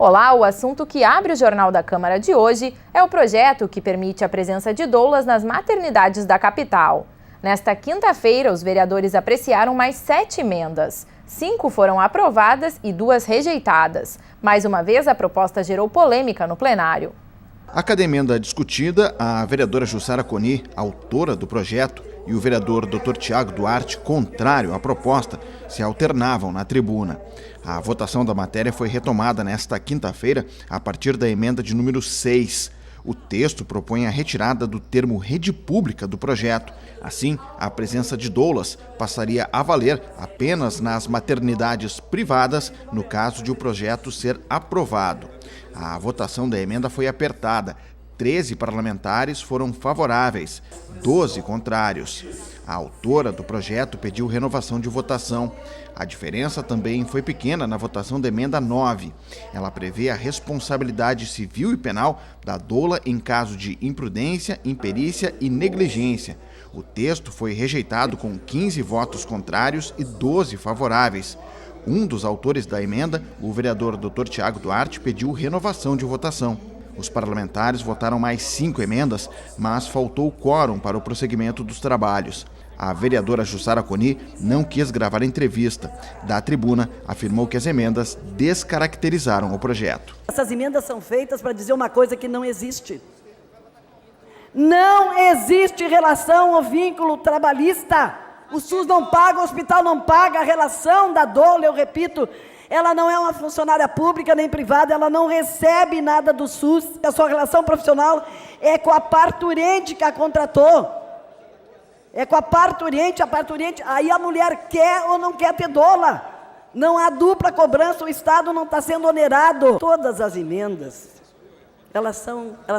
Olá, o assunto que abre o Jornal da Câmara de hoje é o projeto que permite a presença de doulas nas maternidades da capital. Nesta quinta-feira, os vereadores apreciaram mais 7 emendas. 5 foram aprovadas e 2 rejeitadas. Mais uma vez, a proposta gerou polêmica no plenário. A cada emenda discutida, a vereadora Jussara Coni, autora do projeto, e o vereador Dr. Tiago Duarte, contrário à proposta, se alternavam na tribuna. A votação da matéria foi retomada nesta quinta-feira a partir da emenda de número 6. O texto propõe a retirada do termo rede pública do projeto. Assim, a presença de doulas passaria a valer apenas nas maternidades privadas, no caso de o projeto ser aprovado. A votação da emenda foi apertada. 13 parlamentares foram favoráveis, 12 contrários. A autora do projeto pediu renovação de votação. A diferença também foi pequena na votação da emenda 9. Ela prevê a responsabilidade civil e penal da doula em caso de imprudência, imperícia e negligência. O texto foi rejeitado com 15 votos contrários e 12 favoráveis. Um dos autores da emenda, o vereador Dr. Tiago Duarte, pediu renovação de votação. Os parlamentares votaram mais 5 emendas, mas faltou quórum para o prosseguimento dos trabalhos. A vereadora Jussara Coni não quis gravar a entrevista. Da tribuna, afirmou que as emendas descaracterizaram o projeto. Essas emendas são feitas para dizer uma coisa que não existe. Não existe relação ou vínculo trabalhista. O SUS não paga, o hospital não paga, a relação da doula, eu repito, ela não é uma funcionária pública nem privada, ela não recebe nada do SUS. A sua relação profissional é com a parturiente que a contratou. É com a parturiente, aí a mulher quer ou não quer ter doula. Não há dupla cobrança, o Estado não está sendo onerado. Todas as emendas, elas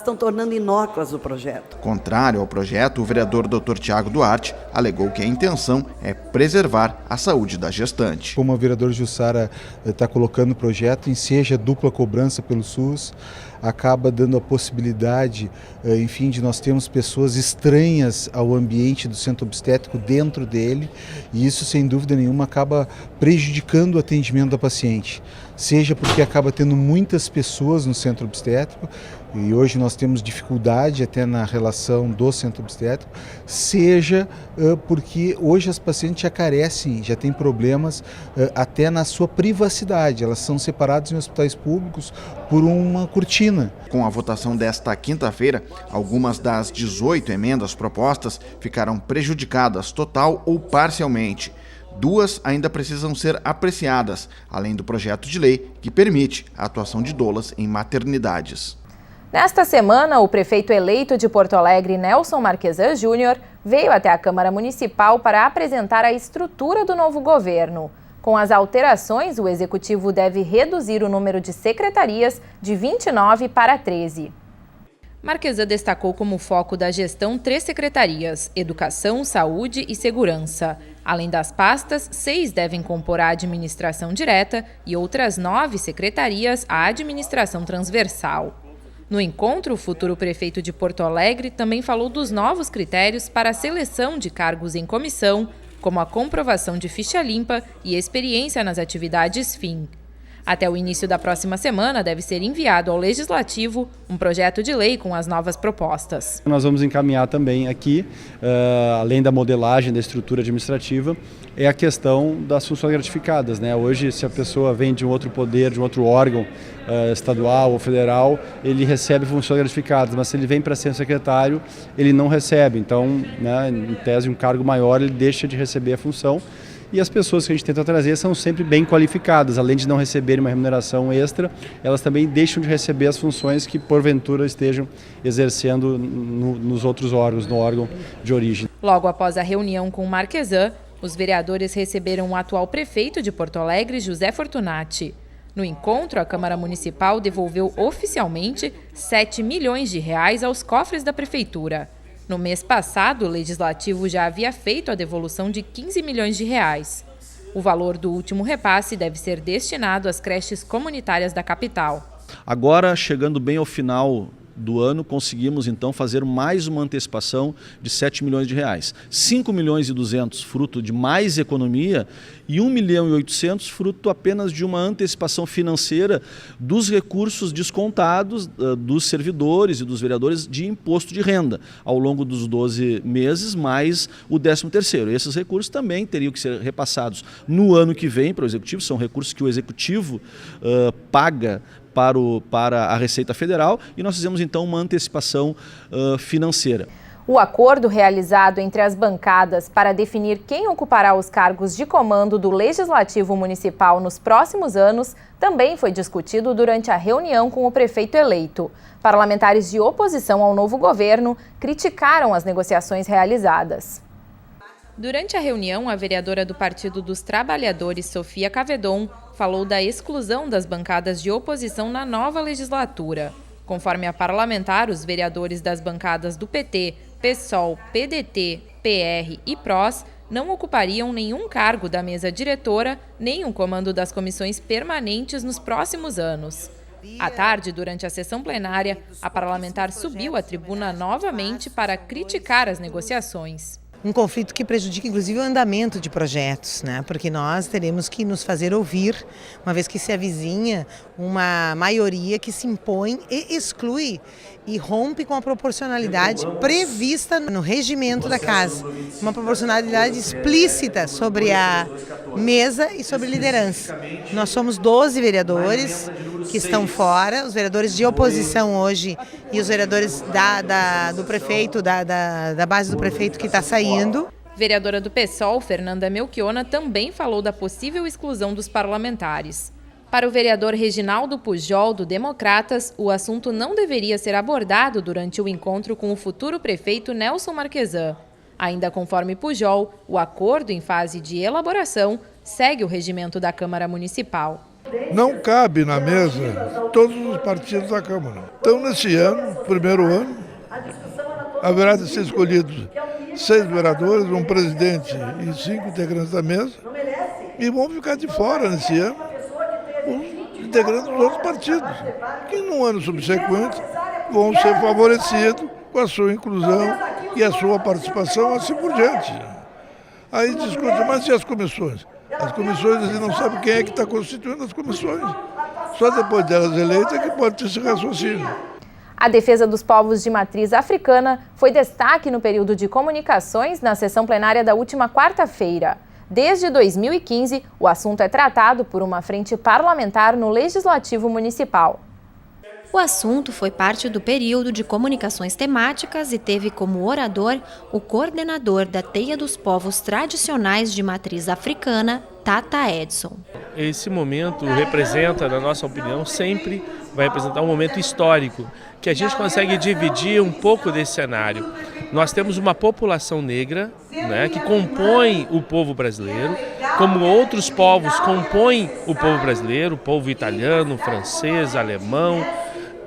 estão tornando inócuas o projeto. Contrário ao projeto, o vereador Dr. Tiago Duarte alegou que a intenção é preservar a saúde da gestante. Como a vereadora Jussara está colocando no projeto, enseja dupla cobrança pelo SUS, acaba dando a possibilidade, enfim, de nós termos pessoas estranhas ao ambiente do centro obstétrico dentro dele, e isso, sem dúvida nenhuma, acaba prejudicando o atendimento da paciente. Seja porque acaba tendo muitas pessoas no centro obstétrico, e hoje nós temos dificuldade até na relação do centro obstétrico, seja porque hoje as pacientes já carecem, já têm problemas até na sua privacidade. Elas são separadas em hospitais públicos por uma cortina. Com a votação desta quinta-feira, algumas das 18 emendas propostas ficaram prejudicadas total ou parcialmente. 2 ainda precisam ser apreciadas, além do projeto de lei que permite a atuação de doulas em maternidades. Nesta semana, o prefeito eleito de Porto Alegre, Nelson Marquesan Júnior, veio até a Câmara Municipal para apresentar a estrutura do novo governo. Com as alterações, o Executivo deve reduzir o número de secretarias de 29 para 13. Marquesan destacou como foco da gestão 3 secretarias: Educação, Saúde e Segurança. Além das pastas, 6 devem compor a administração direta e outras 9 secretarias a administração transversal. No encontro, o futuro prefeito de Porto Alegre também falou dos novos critérios para a seleção de cargos em comissão, como a comprovação de ficha limpa e experiência nas atividades fim. Até o início da próxima semana deve ser enviado ao Legislativo um projeto de lei com as novas propostas. Nós vamos encaminhar também aqui, além da modelagem da estrutura administrativa, é a questão das funções gratificadas, né? Hoje, se a pessoa vem de um outro poder, de um outro órgão estadual ou federal, ele recebe funções gratificadas, mas se ele vem para ser secretário, ele não recebe. Então, né, em tese, um cargo maior, ele deixa de receber a função. E as pessoas que a gente tenta trazer são sempre bem qualificadas, além de não receberem uma remuneração extra, elas também deixam de receber as funções que porventura estejam exercendo nos outros órgãos, no órgão de origem. Logo após a reunião com Marquesan, os vereadores receberam o atual prefeito de Porto Alegre, José Fortunati. No encontro, a Câmara Municipal devolveu oficialmente R$7 milhões aos cofres da Prefeitura. No mês passado, o Legislativo já havia feito a devolução de R$15 milhões. O valor do último repasse deve ser destinado às creches comunitárias da capital. Agora, chegando bem ao final do ano, conseguimos então fazer mais uma antecipação de R$7 milhões. R$5,2 milhões fruto de mais economia e R$1,8 milhão fruto apenas de uma antecipação financeira dos recursos descontados dos servidores e dos vereadores de imposto de renda ao longo dos 12 meses, mais o 13º. Esses recursos também teriam que ser repassados no ano que vem para o Executivo, são recursos que o Executivo paga para a Receita Federal, e nós fizemos então uma antecipação financeira. O acordo realizado entre as bancadas para definir quem ocupará os cargos de comando do Legislativo Municipal nos próximos anos também foi discutido durante a reunião com o prefeito eleito. Parlamentares de oposição ao novo governo criticaram as negociações realizadas. Durante a reunião, a vereadora do Partido dos Trabalhadores, Sofia Cavedon, falou da exclusão das bancadas de oposição na nova legislatura. Conforme a parlamentar, os vereadores das bancadas do PT, PSOL, PDT, PR e PROS não ocupariam nenhum cargo da mesa diretora nem o comando das comissões permanentes nos próximos anos. À tarde, durante a sessão plenária, a parlamentar subiu à tribuna novamente para criticar as negociações. Um conflito que prejudica inclusive o andamento de projetos, né? Porque nós teremos que nos fazer ouvir, uma vez que se avizinha uma maioria que se impõe e exclui e rompe com a proporcionalidade prevista no regimento da casa. Uma proporcionalidade explícita sobre a mesa e sobre liderança. Nós somos 12 vereadores que estão fora, os vereadores de oposição hoje e os vereadores do prefeito, da base do prefeito que está saindo. Vereadora do PSOL, Fernanda Melchiona, também falou da possível exclusão dos parlamentares. Para o vereador Reginaldo Pujol, do Democratas, o assunto não deveria ser abordado durante o encontro com o futuro prefeito Nelson Marquesan. Ainda conforme Pujol, o acordo em fase de elaboração segue o regimento da Câmara Municipal. Não cabe na mesa todos os partidos da Câmara. Então, nesse ano, primeiro ano, haverá de ser escolhidos 6 vereadores, um presidente e 5 integrantes da mesa, e vão ficar de fora nesse ano os integrantes dos outros partidos, que no ano subsequente vão ser favorecidos com a sua inclusão e a sua participação, assim por diante. Aí discute, mas e as comissões? As comissões, eles não sabem quem é que está constituindo as comissões. Só depois delas eleitas que pode ter esse raciocínio. A defesa dos povos de matriz africana foi destaque no período de comunicações na sessão plenária da última quarta-feira. Desde 2015, o assunto é tratado por uma frente parlamentar no Legislativo Municipal. O assunto foi parte do período de comunicações temáticas e teve como orador o coordenador da Teia dos Povos Tradicionais de Matriz Africana, Tata Edson. Esse momento representa, na nossa opinião, sempre vai representar um momento histórico, que a gente consegue dividir um pouco desse cenário. Nós temos uma população negra, né, que compõe o povo brasileiro, como outros povos compõem o povo brasileiro, o povo italiano, francês, alemão,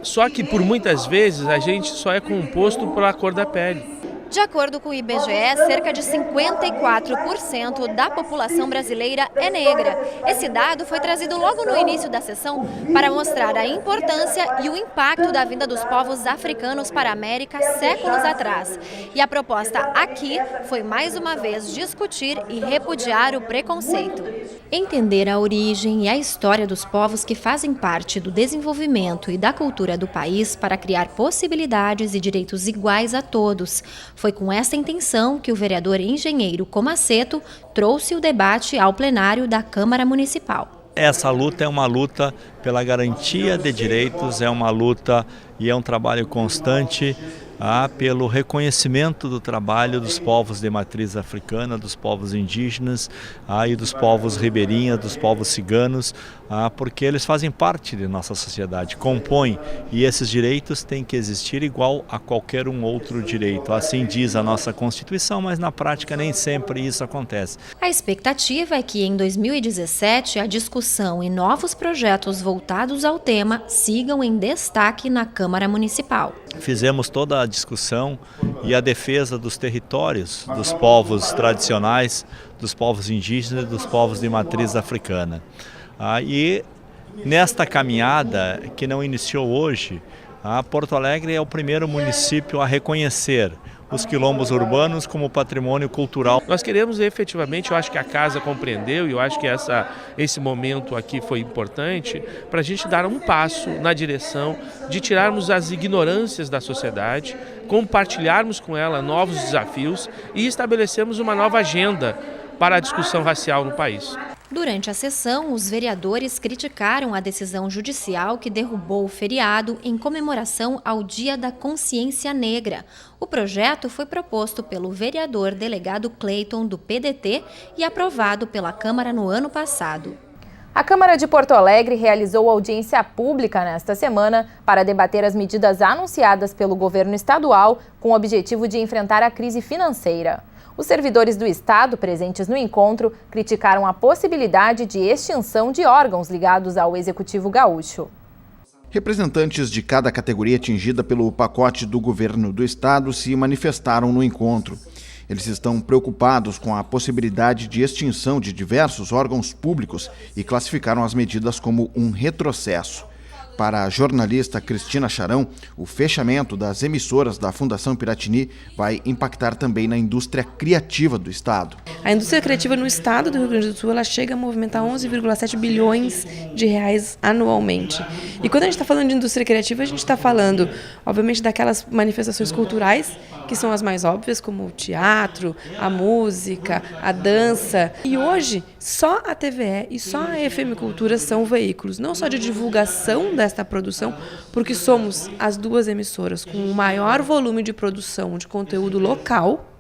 só que por muitas vezes a gente só é composto pela cor da pele. De acordo com o IBGE, cerca de 54% da população brasileira é negra. Esse dado foi trazido logo no início da sessão para mostrar a importância e o impacto da vinda dos povos africanos para a América séculos atrás. E a proposta aqui foi mais uma vez discutir e repudiar o preconceito. Entender a origem e a história dos povos que fazem parte do desenvolvimento e da cultura do país para criar possibilidades e direitos iguais a todos. Foi com essa intenção que o vereador engenheiro Comaceto trouxe o debate ao plenário da Câmara Municipal. Essa luta é uma luta pela garantia de direitos, é uma luta e é um trabalho constante pelo reconhecimento do trabalho dos povos de matriz africana, dos povos indígenas e dos povos ribeirinhos, dos povos ciganos, porque eles fazem parte de nossa sociedade, compõem, e esses direitos têm que existir igual a qualquer um outro direito. Assim diz a nossa Constituição, mas na prática nem sempre isso acontece. A expectativa é que em 2017 a discussão e novos projetos voltados ao tema sigam em destaque na Câmara Municipal. Fizemos toda a discussão e a defesa dos territórios dos povos tradicionais, dos povos indígenas e dos povos de matriz africana. E nesta caminhada, que não iniciou hoje, Porto Alegre é o primeiro município a reconhecer os quilombos urbanos como patrimônio cultural. Nós queremos efetivamente, eu acho que a casa compreendeu e eu acho que esse momento aqui foi importante para a gente dar um passo na direção de tirarmos as ignorâncias da sociedade, compartilharmos com ela novos desafios e estabelecermos uma nova agenda para a discussão racial no país. Durante a sessão, os vereadores criticaram a decisão judicial que derrubou o feriado em comemoração ao Dia da Consciência Negra. O projeto foi proposto pelo vereador delegado Cleiton, do PDT, e aprovado pela Câmara no ano passado. A Câmara de Porto Alegre realizou audiência pública nesta semana para debater as medidas anunciadas pelo governo estadual com o objetivo de enfrentar a crise financeira. Os servidores do Estado presentes no encontro criticaram a possibilidade de extinção de órgãos ligados ao Executivo Gaúcho. Representantes de cada categoria atingida pelo pacote do governo do Estado se manifestaram no encontro. Eles estão preocupados com a possibilidade de extinção de diversos órgãos públicos e classificaram as medidas como um retrocesso. Para a jornalista Cristina Charão, o fechamento das emissoras da Fundação Piratini vai impactar também na indústria criativa do Estado. A indústria criativa no Estado do Rio Grande do Sul ela chega a movimentar 11,7 bilhões de reais anualmente. E quando a gente está falando de indústria criativa, a gente está falando, obviamente, daquelas manifestações culturais, que são as mais óbvias, como o teatro, a música, a dança. E hoje, só a TVE e só a FM Cultura são veículos, não só de divulgação desta produção, porque somos as duas emissoras com o maior volume de produção de conteúdo local,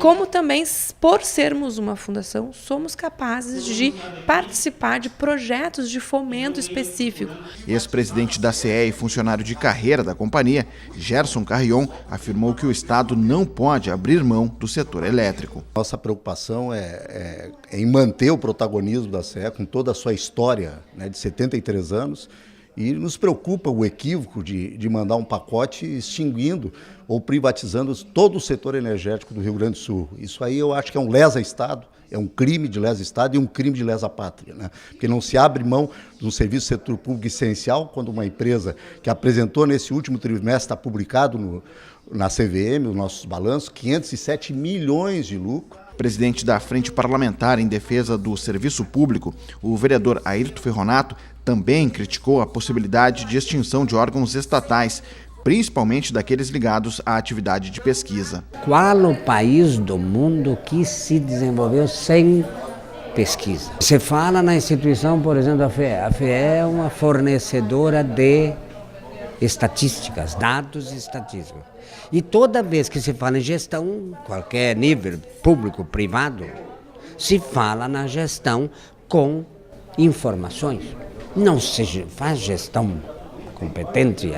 como também, por sermos uma fundação, somos capazes de participar de projetos de fomento específico. Ex-presidente da CE e funcionário de carreira da companhia, Gerson Carrion, afirmou que o Estado não pode abrir mão do setor elétrico. Nossa preocupação é em manter o protagonismo da CE com toda a sua história, de 73 anos, e nos preocupa o equívoco de mandar um pacote extinguindo ou privatizando todo o setor energético do Rio Grande do Sul. Isso aí eu acho que é um lesa-Estado, é um crime de lesa-Estado e um crime de lesa-pátria, Porque não se abre mão de um serviço do setor público essencial quando uma empresa que apresentou nesse último trimestre, está publicado na CVM, os nossos balanços, 507 milhões de lucro. Presidente da Frente Parlamentar em Defesa do Serviço Público, o vereador Airto Ferronato também criticou a possibilidade de extinção de órgãos estatais, principalmente daqueles ligados à atividade de pesquisa. Qual o país do mundo que se desenvolveu sem pesquisa? Se fala na instituição, por exemplo, a FEE. A FEE é uma fornecedora de estatísticas, dados e estatísticas. E toda vez que se fala em gestão, qualquer nível, público, privado, se fala na gestão com informações. Não se faz gestão competente,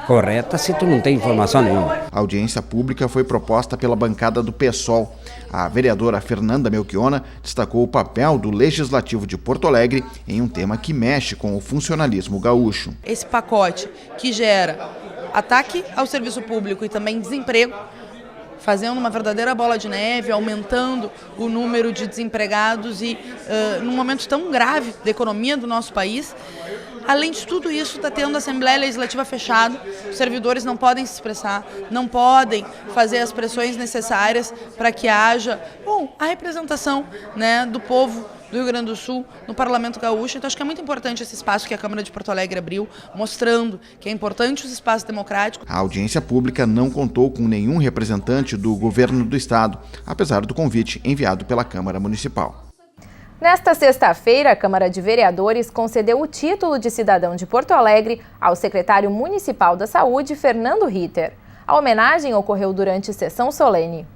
correta, se tu não tem informação nenhuma. A audiência pública foi proposta pela bancada do PSOL. A vereadora Fernanda Melchiona destacou o papel do Legislativo de Porto Alegre em um tema que mexe com o funcionalismo gaúcho. Esse pacote que gera ataque ao serviço público e também desemprego, fazendo uma verdadeira bola de neve, aumentando o número de desempregados e num momento tão grave da economia do nosso país. Além de tudo isso, está tendo a Assembleia Legislativa fechada, os servidores não podem se expressar, não podem fazer as pressões necessárias para que haja a representação do povo do Rio Grande do Sul no Parlamento Gaúcho. Então acho que é muito importante esse espaço que a Câmara de Porto Alegre abriu, mostrando que é importante os espaços democráticos. A audiência pública não contou com nenhum representante do governo do Estado, apesar do convite enviado pela Câmara Municipal. Nesta sexta-feira, a Câmara de Vereadores concedeu o título de cidadão de Porto Alegre ao secretário municipal da Saúde, Fernando Ritter. A homenagem ocorreu durante sessão solene.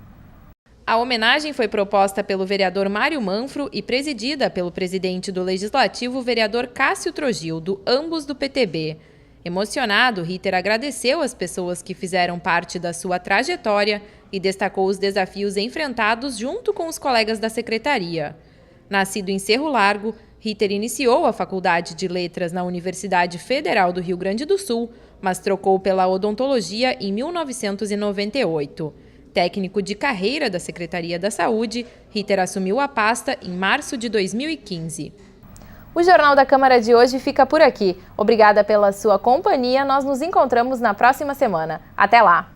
A homenagem foi proposta pelo vereador Mário Manfro e presidida pelo presidente do Legislativo, vereador Cássio Trogildo, ambos do PTB. Emocionado, Ritter agradeceu as pessoas que fizeram parte da sua trajetória e destacou os desafios enfrentados junto com os colegas da secretaria. Nascido em Cerro Largo, Ritter iniciou a Faculdade de Letras na Universidade Federal do Rio Grande do Sul, mas trocou pela odontologia em 1998. Técnico de carreira da Secretaria da Saúde, Ritter assumiu a pasta em março de 2015. O Jornal da Câmara de hoje fica por aqui. Obrigada pela sua companhia. Nós nos encontramos na próxima semana. Até lá!